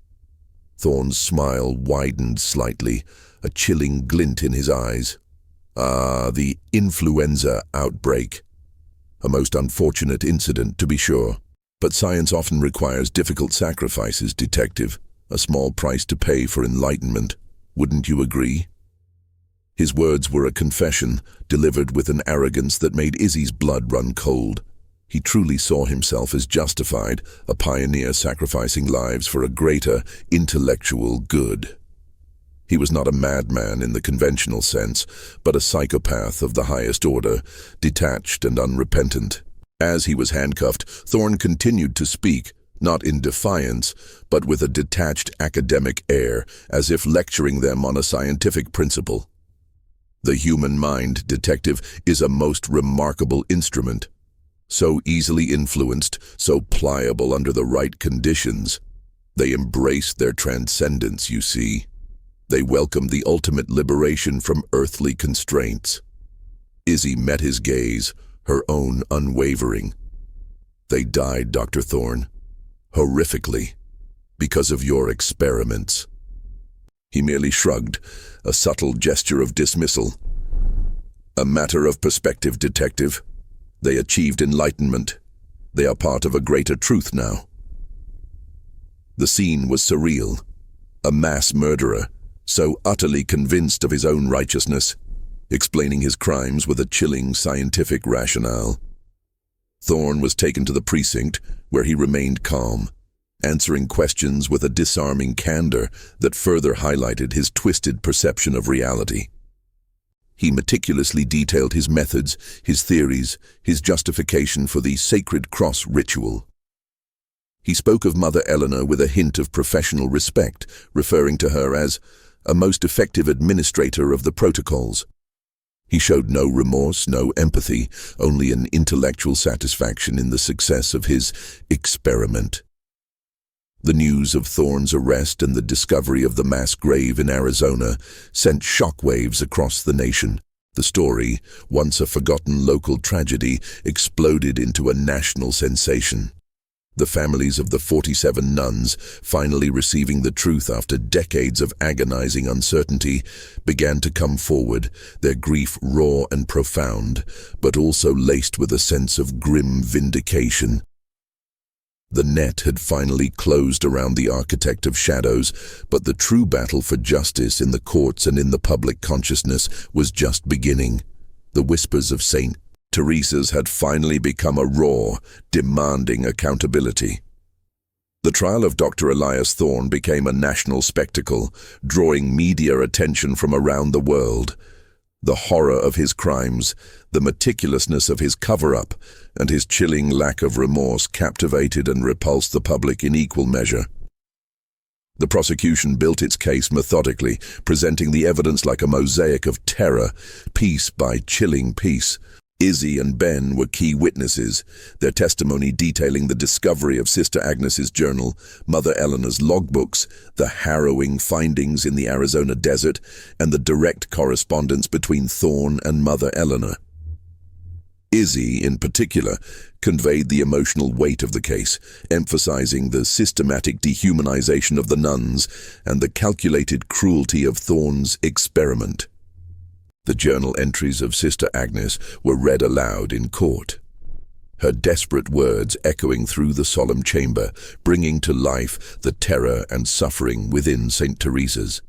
Thorne's smile widened slightly, a chilling glint in his eyes. The influenza outbreak. A most unfortunate incident, to be sure. But science often requires difficult sacrifices, Detective. A small price to pay for enlightenment. Wouldn't you agree? His words were a confession, delivered with an arrogance that made Izzy's blood run cold. He truly saw himself as justified, a pioneer sacrificing lives for a greater, intellectual good. He was not a madman in the conventional sense, but a psychopath of the highest order, detached and unrepentant. As he was handcuffed, Thorne continued to speak, not in defiance, but with a detached academic air, as if lecturing them on a scientific principle. "The human mind, Detective, is a most remarkable instrument. So easily influenced, so pliable under the right conditions. They embrace their transcendence, you see. They welcome the ultimate liberation from earthly constraints." Izzy met his gaze, her own unwavering. "They died, Dr. Thorne. Horrifically. because of your experiments." He merely shrugged, a subtle gesture of dismissal. "A matter of perspective, detective. They achieved enlightenment. They are part of a greater truth now." The scene was surreal. A mass murderer, so utterly convinced of his own righteousness, explaining his crimes with a chilling scientific rationale. Thorne was taken to the precinct, where he remained calm, answering questions with a disarming candor that further highlighted his twisted perception of reality. He meticulously detailed his methods, his theories, his justification for the sacred cross ritual. He spoke of Mother Eleanor with a hint of professional respect, referring to her as a most effective administrator of the protocols. He showed no remorse, no empathy, only an intellectual satisfaction in the success of his experiment. The news of Thorne's arrest and the discovery of the mass grave in Arizona sent shockwaves across the nation. The story, once a forgotten local tragedy, exploded into a national sensation. The families of the 47 nuns, finally receiving the truth after decades of agonizing uncertainty, began to come forward, their grief raw and profound, but also laced with a sense of grim vindication. The net had finally closed around the architect of shadows, but the true battle for justice in the courts and in the public consciousness was just beginning. The whispers of St. Teresa's had finally become a roar, demanding accountability. The trial of Dr. Elias Thorne became a national spectacle, drawing media attention from around the world. The horror of his crimes, the meticulousness of his cover-up, and his chilling lack of remorse captivated and repulsed the public in equal measure. The prosecution built its case methodically, presenting the evidence like a mosaic of terror, piece by chilling piece. Izzy and Ben were key witnesses, their testimony detailing the discovery of Sister Agnes's journal, Mother Eleanor's logbooks, the harrowing findings in the Arizona desert, and the direct correspondence between Thorne and Mother Eleanor. Izzy, in particular, conveyed the emotional weight of the case, emphasizing the systematic dehumanization of the nuns and the calculated cruelty of Thorne's experiment. The journal entries of Sister Agnes were read aloud in court, her desperate words echoing through the solemn chamber, bringing to life the terror and suffering within St. Teresa's.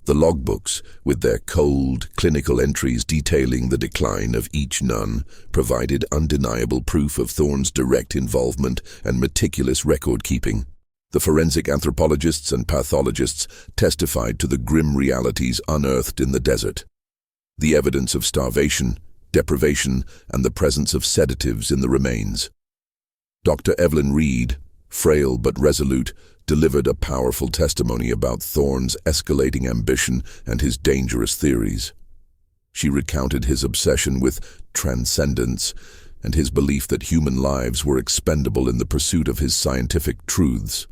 The logbooks, with their cold, clinical entries detailing the decline of each nun, provided undeniable proof of Thorne's direct involvement and meticulous record-keeping. The forensic anthropologists and pathologists testified to the grim realities unearthed in the desert. The evidence of starvation, deprivation, and the presence of sedatives in the remains. Dr. Evelyn Reed, frail but resolute, delivered a powerful testimony about Thorne's escalating ambition and his dangerous theories. She recounted his obsession with transcendence and his belief that human lives were expendable in the pursuit of his scientific truths.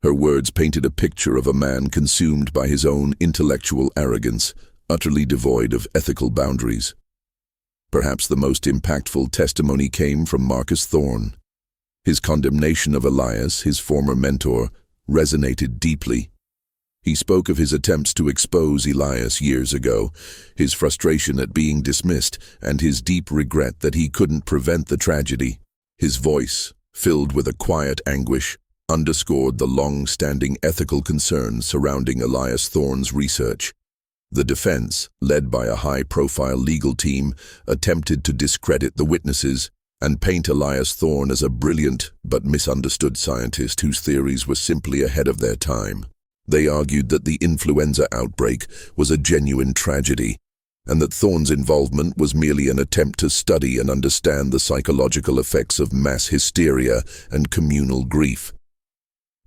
Her words painted a picture of a man consumed by his own intellectual arrogance, utterly devoid of ethical boundaries. Perhaps the most impactful testimony came from Marcus Thorne. His condemnation of Elias, his former mentor, resonated deeply. He spoke of his attempts to expose Elias years ago, his frustration at being dismissed, and his deep regret that he couldn't prevent the tragedy. His voice, filled with a quiet anguish, underscored the long-standing ethical concerns surrounding Elias Thorne's research. The defense, led by a high-profile legal team, attempted to discredit the witnesses and paint Elias Thorne as a brilliant but misunderstood scientist whose theories were simply ahead of their time. They argued that the influenza outbreak was a genuine tragedy, and that Thorne's involvement was merely an attempt to study and understand the psychological effects of mass hysteria and communal grief.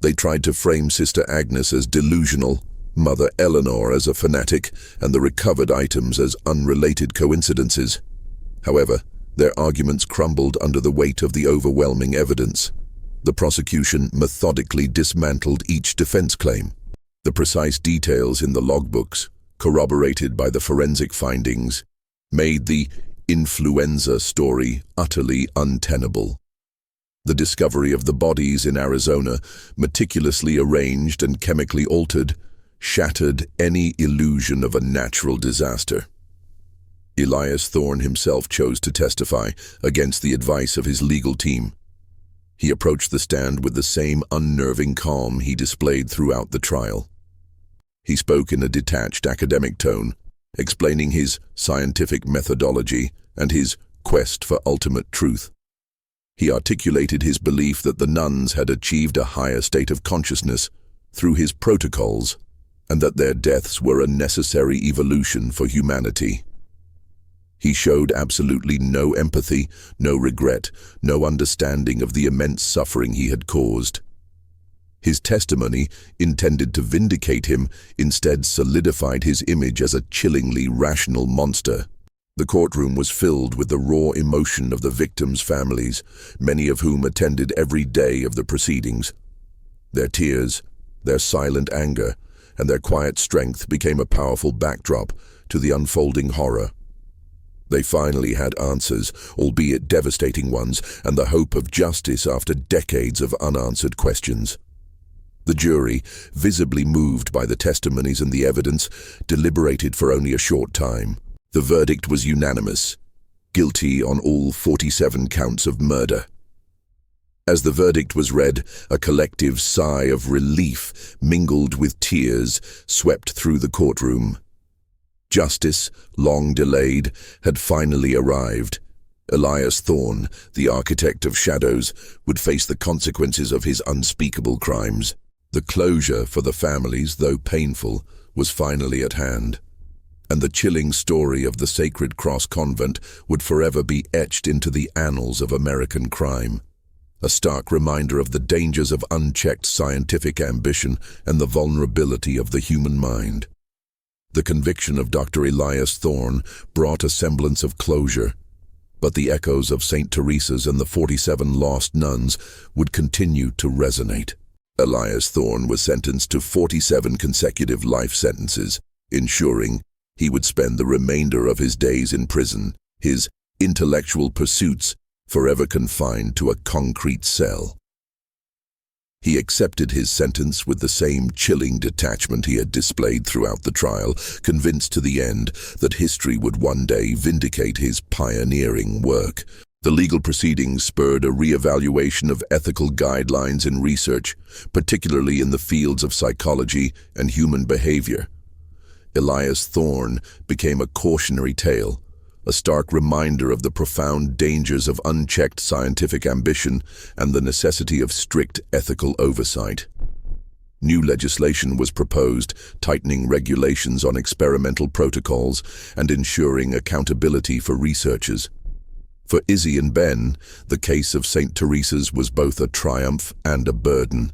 They tried to frame Sister Agnes as delusional, Mother Eleanor as a fanatic, and the recovered items as unrelated coincidences. However, their arguments crumbled under the weight of the overwhelming evidence. The prosecution methodically dismantled each defense claim. The precise details in the logbooks, corroborated by the forensic findings, made the influenza story utterly untenable. The discovery of the bodies in Arizona, meticulously arranged and chemically altered, shattered any illusion of a natural disaster. Elias Thorne himself chose to testify against the advice of his legal team. He approached the stand with the same unnerving calm he displayed throughout the trial. He spoke in a detached academic tone, explaining his scientific methodology and his quest for ultimate truth. He articulated his belief that the nuns had achieved a higher state of consciousness through his protocols, and that their deaths were a necessary evolution for humanity. He showed absolutely no empathy, no regret, no understanding of the immense suffering he had caused. His testimony, intended to vindicate him, instead solidified his image as a chillingly rational monster. The courtroom was filled with the raw emotion of the victims' families, many of whom attended every day of the proceedings. Their tears, their silent anger, and their quiet strength became a powerful backdrop to the unfolding horror. They finally had answers, albeit devastating ones, and the hope of justice after decades of unanswered questions. The jury, visibly moved by the testimonies and the evidence, deliberated for only a short time. The verdict was unanimous: guilty on all 47 counts of murder. As the verdict was read, a collective sigh of relief, mingled with tears, swept through the courtroom. Justice, long delayed, had finally arrived. Elias Thorne, the architect of shadows, would face the consequences of his unspeakable crimes. The closure for the families, though painful, was finally at hand. And the chilling story of the Sacred Cross Convent would forever be etched into the annals of American crime. A stark reminder of the dangers of unchecked scientific ambition and the vulnerability of the human mind. The conviction of Dr. Elias Thorne brought a semblance of closure, but the echoes of St. Teresa's and the 47 lost nuns would continue to resonate. Elias Thorne was sentenced to 47 consecutive life sentences, ensuring he would spend the remainder of his days in prison, his intellectual pursuits forever confined to a concrete cell. He accepted his sentence with the same chilling detachment he had displayed throughout the trial, convinced to the end that history would one day vindicate his pioneering work. The legal proceedings spurred a re-evaluation of ethical guidelines in research, particularly in the fields of psychology and human behavior. Elias Thorne became a cautionary tale, a stark reminder of the profound dangers of unchecked scientific ambition and the necessity of strict ethical oversight. New legislation was proposed, tightening regulations on experimental protocols and ensuring accountability for researchers. For Izzy and Ben, the case of St. Teresa's was both a triumph and a burden.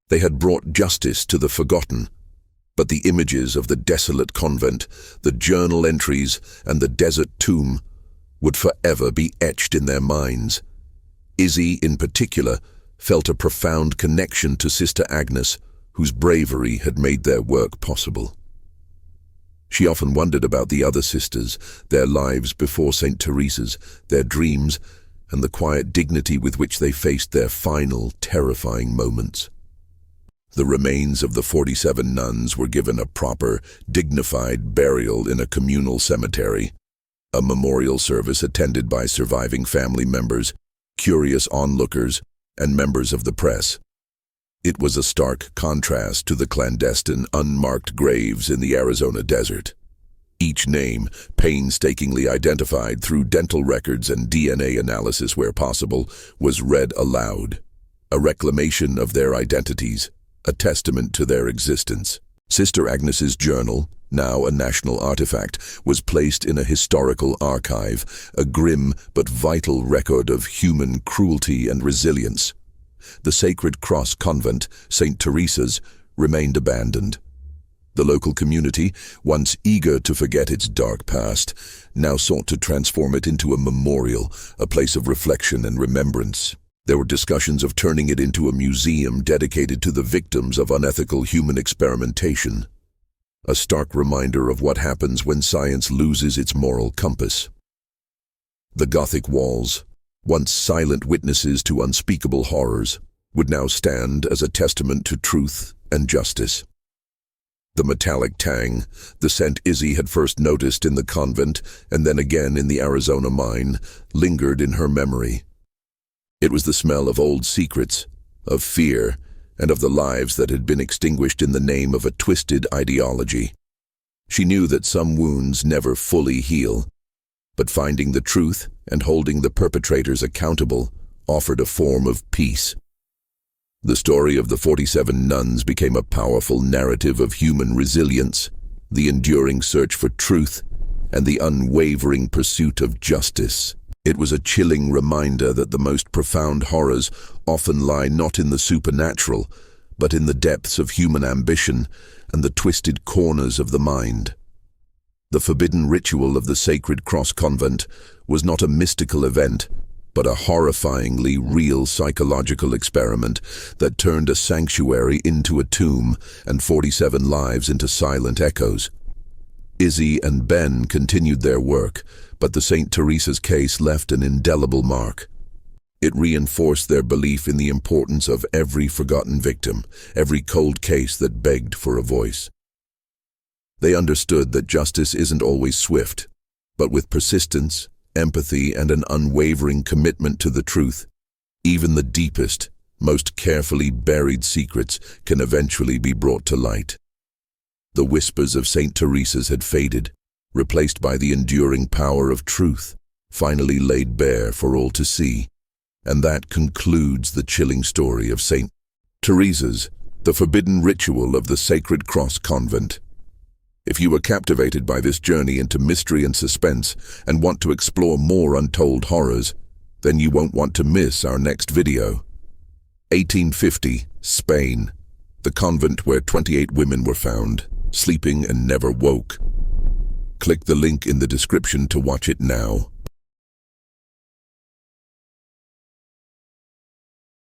They had brought justice to the forgotten, but the images of the desolate convent, the journal entries, and the desert tomb would forever be etched in their minds. Izzy, in particular, felt a profound connection to Sister Agnes, whose bravery had made their work possible. She often wondered about the other sisters, their lives before St. Teresa's, their dreams, and the quiet dignity with which they faced their final, terrifying moments. The remains of the 47 nuns were given a proper, dignified burial in a communal cemetery, a memorial service attended by surviving family members, curious onlookers, and members of the press. It was a stark contrast to the clandestine, unmarked graves in the Arizona desert. Each name, painstakingly identified through dental records and DNA analysis where possible, was read aloud, a reclamation of their identities, a testament to their existence. Sister Agnes's journal, now a national artifact, was placed in a historical archive, a grim but vital record of human cruelty and resilience. The Sacred Cross Convent, St. Teresa's, remained abandoned. The local community, once eager to forget its dark past, now sought to transform it into a memorial, a place of reflection and remembrance. There were discussions of turning it into a museum dedicated to the victims of unethical human experimentation, a stark reminder of what happens when science loses its moral compass. The Gothic walls, once silent witnesses to unspeakable horrors, would now stand as a testament to truth and justice. The metallic tang, the scent Izzy had first noticed in the convent and then again in the Arizona mine, lingered in her memory. It was the smell of old secrets, of fear, and of the lives that had been extinguished in the name of a twisted ideology. She knew that some wounds never fully heal, but finding the truth and holding the perpetrators accountable offered a form of peace. The story of the 47 nuns became a powerful narrative of human resilience, the enduring search for truth, and the unwavering pursuit of justice. It was a chilling reminder that the most profound horrors often lie not in the supernatural, but in the depths of human ambition and the twisted corners of the mind. The forbidden ritual of the Sacred Cross Convent was not a mystical event, but a horrifyingly real psychological experiment that turned a sanctuary into a tomb and 47 lives into silent echoes. Izzy and Ben continued their work, but the St. Teresa's case left an indelible mark. It reinforced their belief in the importance of every forgotten victim, every cold case that begged for a voice. They understood that justice isn't always swift, but with persistence, empathy, and an unwavering commitment to the truth, even the deepest, most carefully buried secrets can eventually be brought to light. The whispers of St. Teresa's had faded, replaced by the enduring power of truth, finally laid bare for all to see. And that concludes the chilling story of St. Teresa's, the forbidden ritual of the Sacred Cross Convent. If you were captivated by this journey into mystery and suspense and want to explore more untold horrors, then you won't want to miss our next video. 1850, Spain, the convent where 28 women were found, sleeping and never woke. Click the link in the description to watch it now.